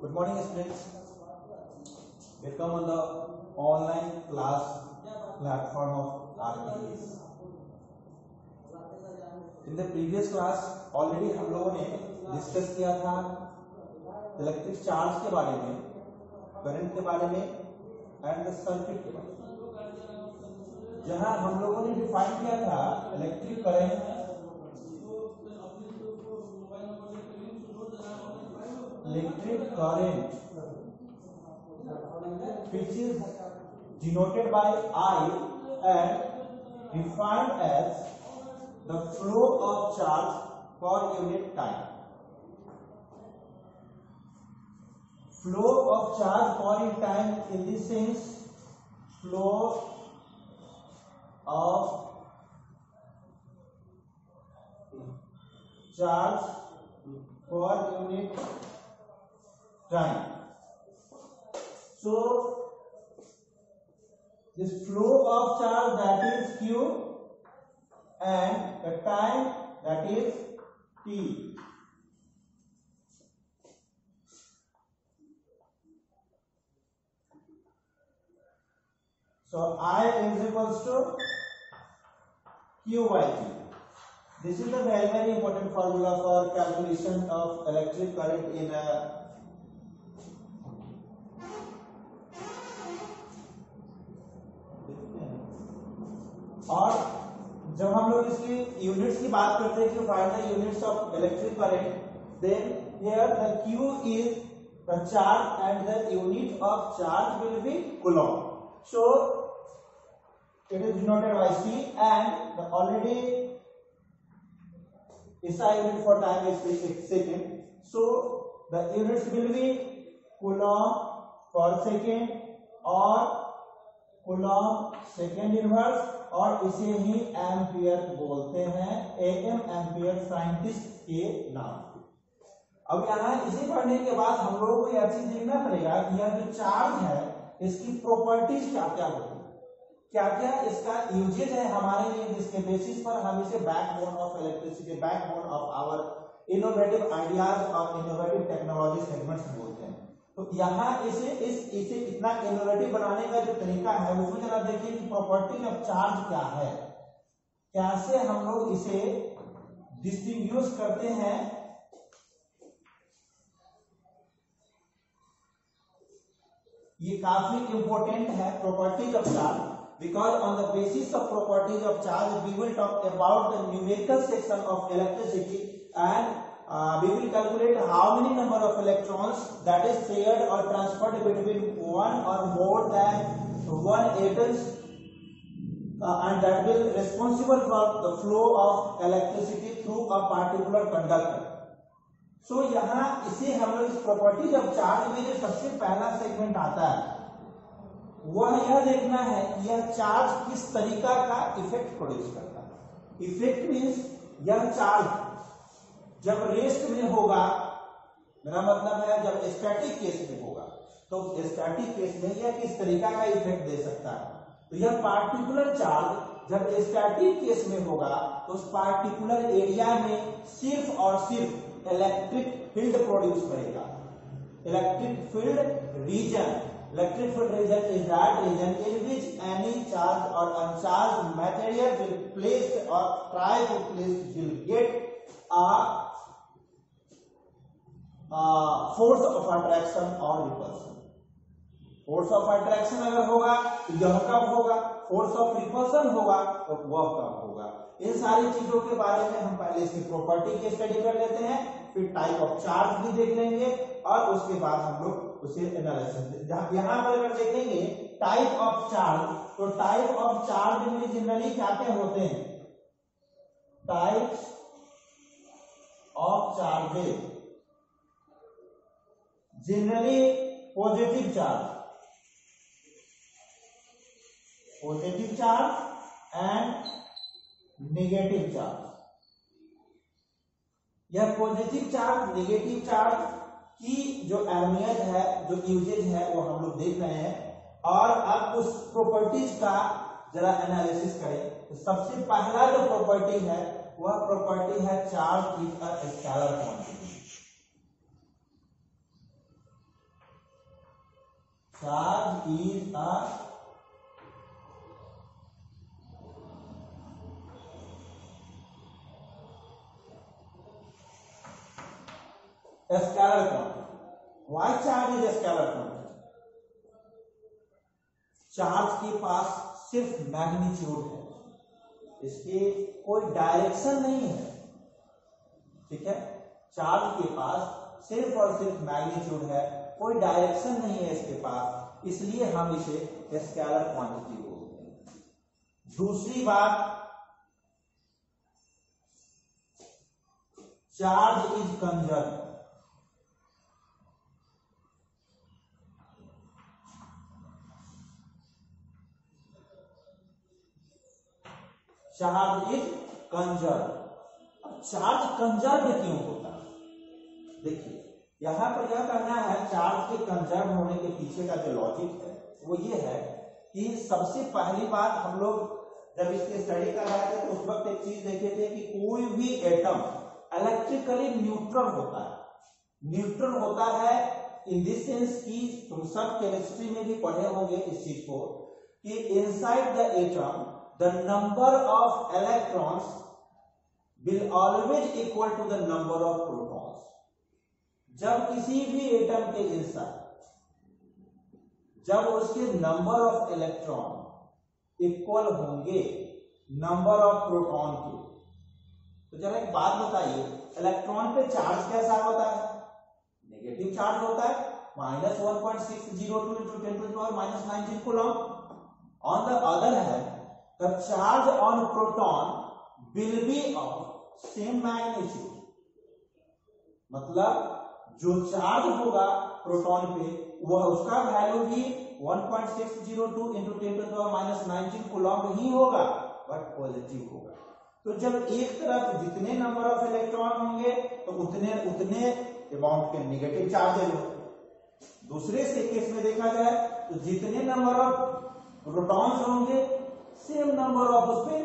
Good morning, students. Welcome on the online class platform of RPS. In the previous class already हम लोगों ने discuss किया था electric charge के बारे में, करंट के बारे में एंड सर्किट के बारे में, जहां हम लोगों ने डिफाइन किया था electric current which is denoted by I and defined as the flow of charge per unit time. Flow of charge per unit time in this sense, flow of charge per unit time. So this flow of charge, that is Q, and the time, that is T. So I is equals to Q by T. This is a very important formula for calculation of electric current in a और जब हम लोग इसकी units की बात करते हैं कि find the units of electric current, then here the Q is the charge and the unit of charge will be coulomb. So it is denoted by C and the already SI unit for time is second. So the units will be coulomb per second और coulomb second inverse, और इसे ही ampere बोलते हैं, AM ampere scientist के नाम से. अब यहाँ इसे पढ़ने के बाद हम लोगों को यह चीज देखना पड़ेगा कि यह जो चार्ज है इसकी प्रॉपर्टीज क्या क्या होती है, क्या क्या इसका यूजेज है हमारे लिए, जिसके बेसिस पर हम इसे backbone of electricity, backbone of our innovative ideas और इनोवेटिव टेक्नोलॉजी सेगमेंट्स बोलते हैं. तो यहाँ इसे इतना इनोवेटिव बनाने का जो तरीका है उसमें जरा देखिए कि प्रॉपर्टी ऑफ चार्ज क्या है, कैसे हम लोग इसे डिस्टिंग्विश करते हैं. ये काफी इंपॉर्टेंट है properties of charge, because on the basis of properties of charge we will talk about the numerical section of electricity and we will calculate how many number of electrons that is shared or transferred between one or more than one atoms and that will responsible for the flow of electricity through a particular conductor. So यहाँ इसे हम लोग इस properties of charge में जो सबसे पहला segment आता है वह यह देखना है कि यह चार्ज किस तरीका का इफेक्ट प्रोड्यूस करता है. इफेक्ट मींस यह चार्ज जब रेस्ट में होगा, मेरा मतलब है जब स्टैटिक केस में होगा, तो स्टैटिक केस में यह किस तरीका का इफेक्ट दे सकता है. तो यह पार्टिकुलर चार्ज जब स्टैटिक केस में होगा तो उस पार्टिकुलर एरिया में सिर्फ और सिर्फ इलेक्ट्रिक फील्ड प्रोड्यूस करेगा. Electric field region, electric field region is that region in which any charged or uncharged material will place or try to place will get a force of attraction or repulsion. Force of attraction अगर होगा तो यह कब होगा, force of repulsion होगा तो वह कब होगा. इन सारी चीजों के बारे में हम पहले इसकी प्रॉपर्टी की स्टडी कर लेते हैं, फिर टाइप ऑफ चार्ज भी देख लेंगे और उसके बाद हम लोग उसे एनालिसिस. यहाँ पर अगर देखेंगे टाइप ऑफ चार्ज, तो टाइप ऑफ चार्ज में जनरली क्या क्या होते हैं, types of charges. Generally positive charge and negative charge. यह पॉजिटिव चार्ज, नेगेटिव चार्ज की जो अहमियत है, जो यूजेज है वो हम लोग देख रहे हैं. और अब उस प्रॉपर्टीज का जरा एनालिसिस करें. तो सबसे पहला जो प्रॉपर्टी है वह प्रॉपर्टी है charge is a scalar quantity. charge is a scalar quantity. Why charge is a scalar quantity? Charge के पास सिर्फ मैग्नीट्यूड है, इसके कोई डायरेक्शन नहीं है, ठीक है। चार्ज के पास सिर्फ और सिर्फ मैग्नीट्यूड है, कोई डायरेक्शन नहीं है इसके पास, इसलिए हम इसे स्केलर क्वांटिटी बोलते हैं। दूसरी बात, charge is conserve. Charge is conserve. Charge conserve क्यों होता है? देखिए यहां पर यह कहना है, चार्ज के कंजर्व होने के पीछे का जो लॉजिक है वो ये है कि सबसे पहली बात हम लोग जब इसकी स्टडी कर रहे थे तो उस वक्त एक चीज देखे थे कि कोई भी एटम इलेक्ट्रिकली न्यूट्रल होता है। न्यूट्रल होता है इन दिस सेंस कि तुम सब केमिस्ट्री में भी पढ़े होंगे इस चीज को कि inside the atom the number of electrons will always equal to the number of protons। जब किसी भी एटम के इंसाइड जब उसके नंबर ऑफ इलेक्ट्रॉन इक्वल होंगे नंबर ऑफ प्रोटॉन के, तो जरा एक बात बताइए, इलेक्ट्रॉन पे चार्ज कैसा होता है? नेगेटिव चार्ज होता है, -1.602 into 10 to the power -19 coulomb. On the other hand, the charge on proton will be of same magnitude। मतलब जो चार्ज होगा प्रोटॉन पे वह उसका वैल्यू भी 1.602 into 10 to the power -19 coulomb ही होगा, बट पॉजिटिव होगा। तो जब एक तरफ जितने नंबर ऑफ इलेक्ट्रॉन होंगे तो उतने अमाउंट के नेगेटिव चार्जेज होंगे। दूसरे से केस में देखा जाए तो जितने नंबर ऑफ प्रोटॉन्स होंगे सेम नंबर ऑफ उसपे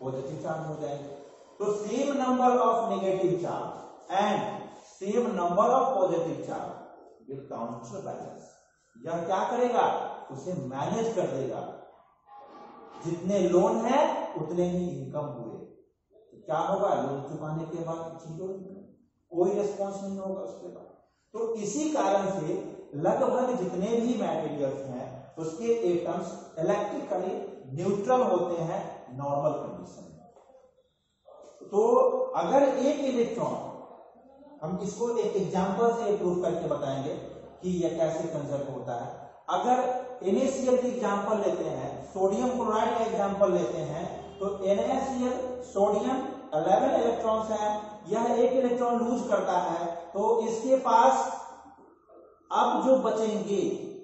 पॉजिटिव चार्ज हो जाएंगे। तो same number of negative charge and same number of positive charge will counter balance. यह क्या करेगा? उसे मैनेज कर देगा। जितने लोन है उतने ही इनकम हुए, तो क्या होगा? लोन चुकाने के बाद जीरो इनकम, कोई रिस्पॉन्स नहीं होगा उसके बाद। तो इसी कारण से लगभग जितने भी मटेरियल्स हैं उसके एटम्स इलेक्ट्रिकली न्यूट्रल होते हैं नॉर्मल कंडीशन में। तो अगर एक इलेक्ट्रॉन, हम इसको एक एग्जांपल से प्रूव करके बताएंगे कि यह कैसे कंजर्व होता है। अगर NaCl की एग्जांपल लेते हैं, सोडियम क्लोराइड का एग्जांपल लेते हैं, तो NaCl सोडियम 11 इलेक्ट्रॉन्स हैं, यह एक इलेक्ट्रॉन लूज करता है, तो इसके पास अब जो बचेंगे,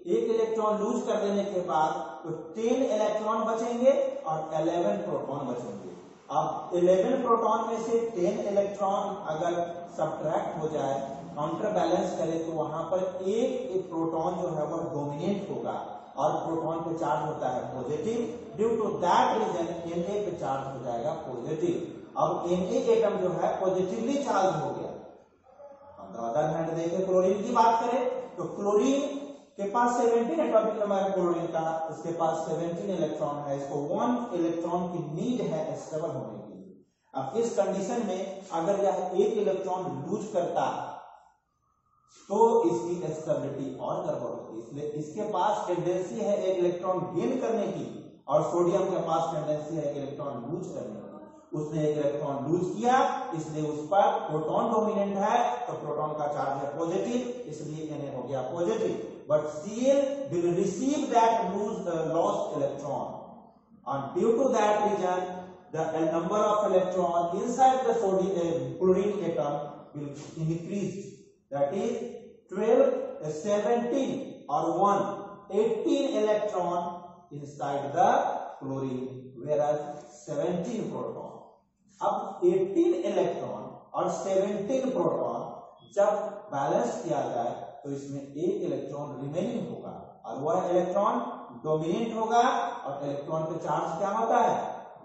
एक इलेक्ट्रॉन लूज कर देने के बाद तो 10 इलेक्ट्रॉन बचेंगे और 11 प्रोटॉन बचेंगे। अब 11 प्रोटॉन में से 10 इलेक्ट्रॉन अगर सब्ट्रैक्ट हो जाए, काउंटर बैलेंस करें, तो वहां पर एक प्रोटॉन जो है वह डोमिनेट होगा और प्रोटॉन पे चार्ज होता है positive. Due to that reason Na पे चार्ज हो जाएगा पॉजिटिव। अब Na एटम जो है पॉजिटिवली चार्ज हो गया। अदर हैंड देखें, क्लोरीन की बात करें तो क्लोरीन के पास 17 एटॉमिक नंबर है क्लोरीन का, इसके पास 17 इलेक्ट्रॉन है, इसको 1 इलेक्ट्रॉन की नीड है स्टेबल होने के लिए। अब इस कंडीशन में अगर यह एक इलेक्ट्रॉन लूज करता तो इसकी स्टेबिलिटी और गड़बड़ होती है, इसलिए इसके पास टेंडेंसी है एक इलेक्ट्रॉन गेन करने की और सोडियम के पास टेंडेंसी है एक इलेक्ट्रॉन लूज करने की। उसने एक इलेक्ट्रॉन लूज किया, इसलिए उस पर प्रोटॉन डोमिनेंट है, तो प्रोटॉन का चार्ज है पॉजिटिव, इसलिए Na हो गया positive. But Cl will receive that lost electron, and due to that reason, the number of electron inside the chlorine atom will increase. That is 12, 17 or 1, 18 electron inside the chlorine, whereas 17 proton. अब 18 electron और 17 proton जब balance किया जाए तो इसमें एक electron remaining होगा और वह इलेक्ट्रॉन डोमिनेट होगा और इलेक्ट्रॉन पे चार्ज क्या होता है?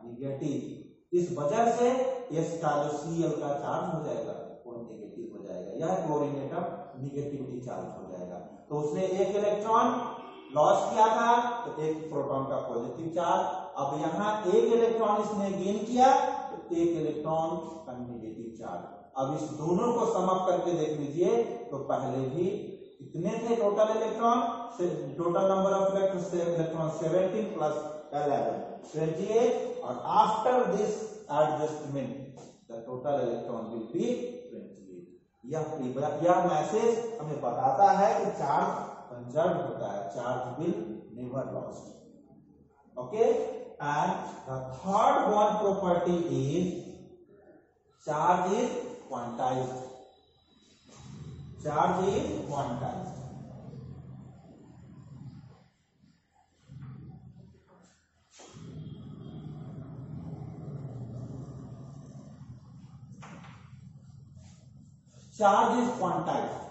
नेगेटिव। इस वजह से इसका जो Cl का चार्ज हो जाएगा वो नेगेटिव हो जाएगा। यह क्लोरीन एटम निगेटिवली चार्ज हो जाएगा। तो उसने एक इलेक्ट्रॉन लॉस किया था, तो एक प्रोटॉन का पॉजिटिव चार्ज। अब यहाँ एक इलेक्ट्रॉन इसने गेन किया, तो एक इलेक्ट्रॉन का निगेटिव चार्ज। अब इस दोनों को सम अप करके देख लीजिए, तो पहले भी कितने थे total electron, total number of electron 17 plus 11 28, और after this adjustment the total electron will be 28। यह मैसेज हमें बताता है कि चार्ज कंजर्व होता है, charge will never lost. Okay, and the third one property is charge is quantized. Charge is quantized. Charge is quantized.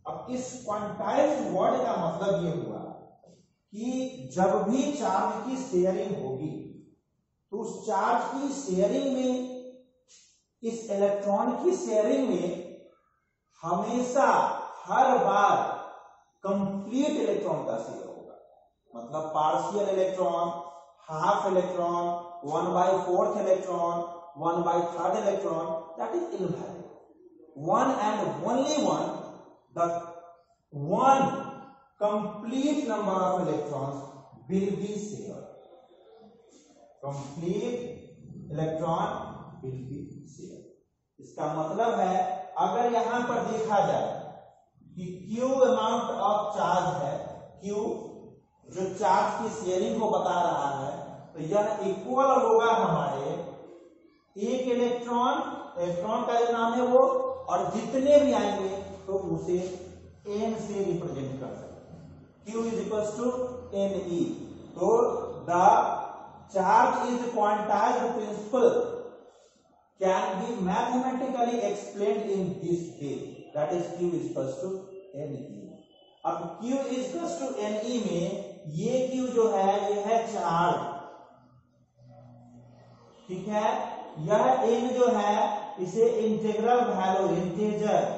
अब इस quantized word का मतलब ये हुआ कि जब भी चार्ज की शेयरिंग होगी, तो उस चार्ज की शेयरिंग में, इस इलेक्ट्रॉन की शेयरिंग में हमेशा हर बार कंप्लीट इलेक्ट्रॉन का शेयर होगा। मतलब partial electron, half electron, 1/4 electron, 1/3 electron, that is invalid. One and only one, the one complete number of electrons will be shared. Complete electron will be shared. इसका मतलब है, अगर यहां पर देखा जाए कि Q अमाउंट ऑफ चार्ज है, Q जो चार्ज की शेयरिंग को बता रहा है, तो यह इक्वल होगा हमारे एक इलेक्ट्रॉन का जो नाम है वो, और जितने भी आएंगे तो उसे n से रिप्रेजेंट कर सकते हैं। Q is equals to NE। तो the charge is quantized principle can be mathematically explained in this way, that is Q is equals to NE। अब Q is equals to NE में ये Q जो है ये है चार्ज, ठीक है। यह n जो है इसे integral value, integer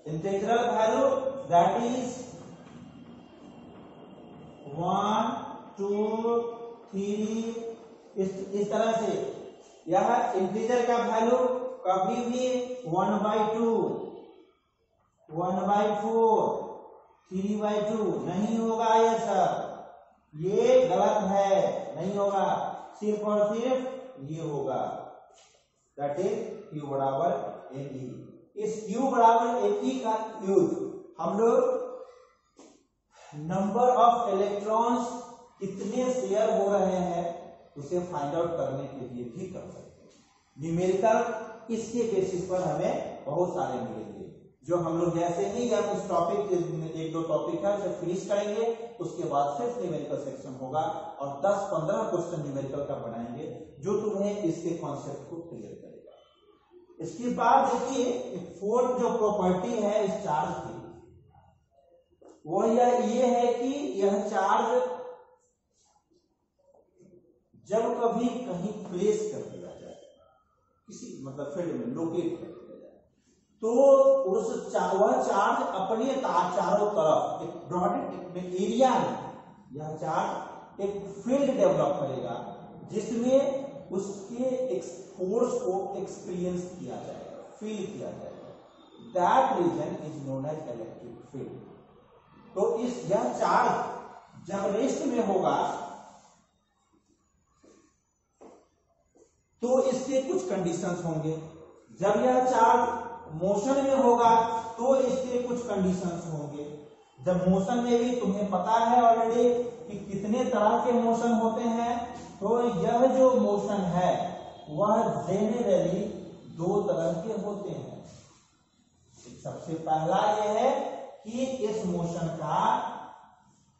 integral value, that is 1 2 3, इस तरह से। यह इंटीजर का वैल्यू कभी भी 1/2, 1/4, 3/2 नहीं होगा। ये सब ये गलत है, नहीं होगा। सिर्फ और सिर्फ ये होगा, दैट इज Q बराबर NE। इस Q बराबर NE का यूज हम लोग नंबर ऑफ इलेक्ट्रॉन्स कितने शेयर हो रहे हैं उसे फाइंड आउट करने के लिए भी कर सकते हैं। न्यूमेरिकल इसके बेसिस पर हमें बहुत सारे मिलेंगे, जो हम लोग जैसे ही जब इस टॉपिक, एक दो टॉपिक है उसे फिनिश करेंगे, उसके बाद सिर्फ न्यूमेरिकल सेक्शन होगा और 10-15 क्वेश्चन न्यूमेरिकल का बनाएंगे, जो तुम्हें इसके कॉन्सेप्ट को क्लियर करेगा। इसके बाद देखिए फोर्थ जो प्रॉपर्टी है इस चार्ज की, वो ये है कि यह चार्ज जब कभी कहीं प्लेस कर दिया जाए, किसी मतलब फील्ड में लोकेट कर दिया जाए, तो वह चार्ज अपने चारों तरफ एक ब्रॉड एरिया में यह चार्ज एक फील्ड डेवलप करेगा, जिसमें उसके फोर्स को एक्सपीरियंस किया जाएगा, फील किया जाएगा। That reason is known as electric field. तो यह चार्ज जब रेस्ट में होगा तो इसके कुछ कंडीशंस होंगे, जब यह चार्ज मोशन में होगा तो इसके कुछ कंडीशंस होंगे। जब मोशन में भी तुम्हें पता है ऑलरेडी कि कितने तरह के मोशन होते हैं, तो यह जो मोशन है वह जेनरली 2 तरह के होते हैं। सबसे पहला यह है कि इस मोशन का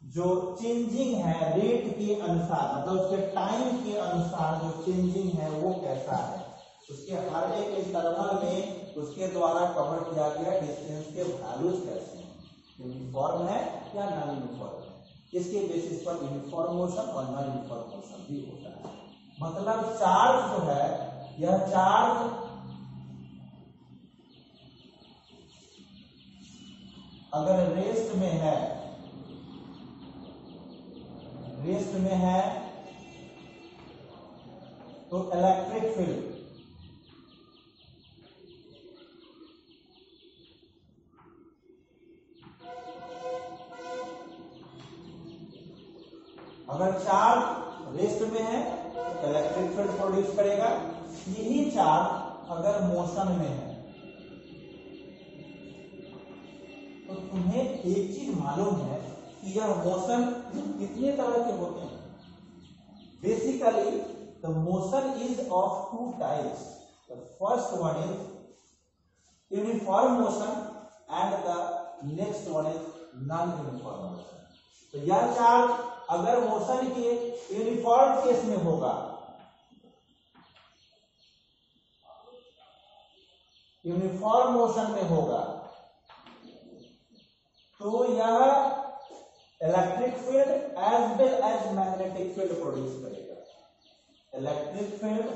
जो चेंजिंग है रेट के अनुसार, मतलब उसके टाइम के अनुसार जो चेंजिंग है वो कैसा है, उसके हर एक इंटरवल में उसके द्वारा कवर किया गया डिस्टेंस के वैल्यूज कैसे हैं, यूनिफॉर्म है या नॉन यूनिफॉर्म है। इसके बेसिस पर यूनिफॉर्म मोशन और नॉन यूनिफॉर्म मोशन भी होता है। मतलब चार्ज जो है, यह चार्ज अगर रेस्ट में है तो इलेक्ट्रिक फील्ड अगर चार्ज रेस्ट में है तो इलेक्ट्रिक फील्ड प्रोड्यूस करेगा। यही चार्ज अगर मोशन में है तो तुम्हें एक चीज मालूम है कि यह मोशन कितने तरह के होते हैं। Basically the motion is of two types. The first one is uniform motion and the next one is non uniform motion. तो यह चार्ज अगर मोशन के यूनिफॉर्म केस में होगा, यूनिफॉर्म मोशन में होगा, तो यह electric field as well as magnetic field produce करेगा। Electric field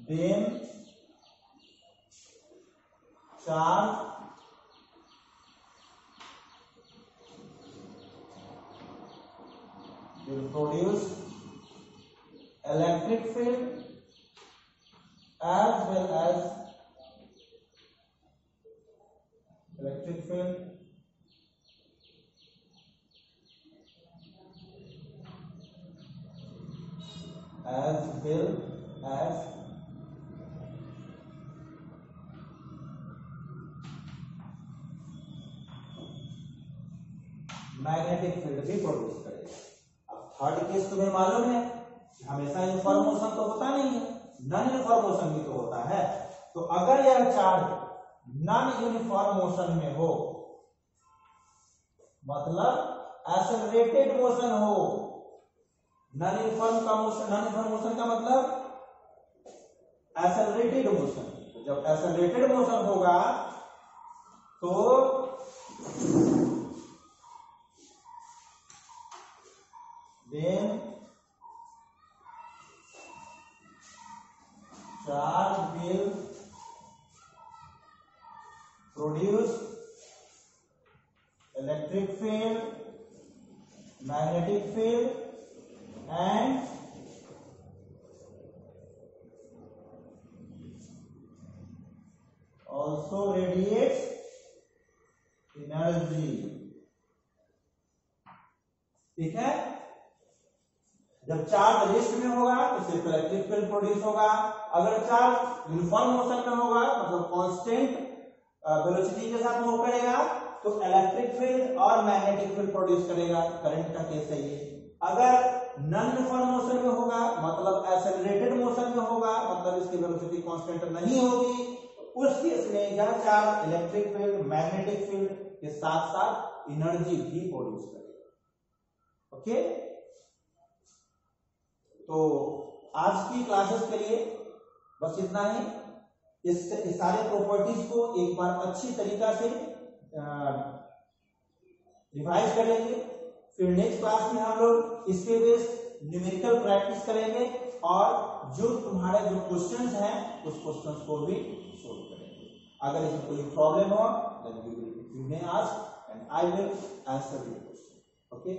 then charge will produce electric field as well as electric field as well as magnetic field भी produce करेगा। अब थर्ड केस तुम्हें मालूम है हमेशा यूनिफॉर्म मोशन तो होता नहीं है, नॉन यूनिफॉर्म मोशन भी तो होता है। तो अगर यह चार्ज नॉन यूनिफॉर्म मोशन में हो, मतलब एक्सेलरेटेड मोशन हो, नॉन यूनिफॉर्म मोशन का मतलब एक्सेलरेटेड मोशन। तो जब एक्सेलरेटेड मोशन होगा तो then charge will produce electric field, magnetic field and also radiates energy। ठीक है, जब चार्ज रेस्ट में होगा तो सिर्फ इलेक्ट्रिक फील्ड प्रोड्यूस होगा। अगर चार्ज यूनिफॉर्म मोशन में होगा, मतलब कांस्टेंट वेलोसिटी के साथ मूव करेगा, तो इलेक्ट्रिक फील्ड और मैग्नेटिक फील्ड प्रोड्यूस करेगा। करंट का केस है ये। अगर नॉन यूनिफॉर्म मोशन में होगा, मतलब एक्सेलरेटेड मोशन में होगा, मतलब इसकी वेलोसिटी कांस्टेंट नहीं होगी, उस केस में यह charge electric field, magnetic field के साथ साथ एनर्जी भी प्रोड्यूस करेगा। ओके, तो आज की क्लासेस के लिए बस इतना ही। इस सारे प्रॉपर्टीज को एक बार अच्छी तरीका से रिवाइज करेंगे। फिर नेक्स्ट क्लास में हम लोग इसके बेस्ड न्यूमेरिकल प्रैक्टिस करेंगे और जो तुम्हारे जो क्वेश्चंस हैं उस क्वेश्चंस को भी सोल्व करेंगे। अगर इसमें कोई प्रॉब्लम हो then you may ask and I will answer your question. Okay.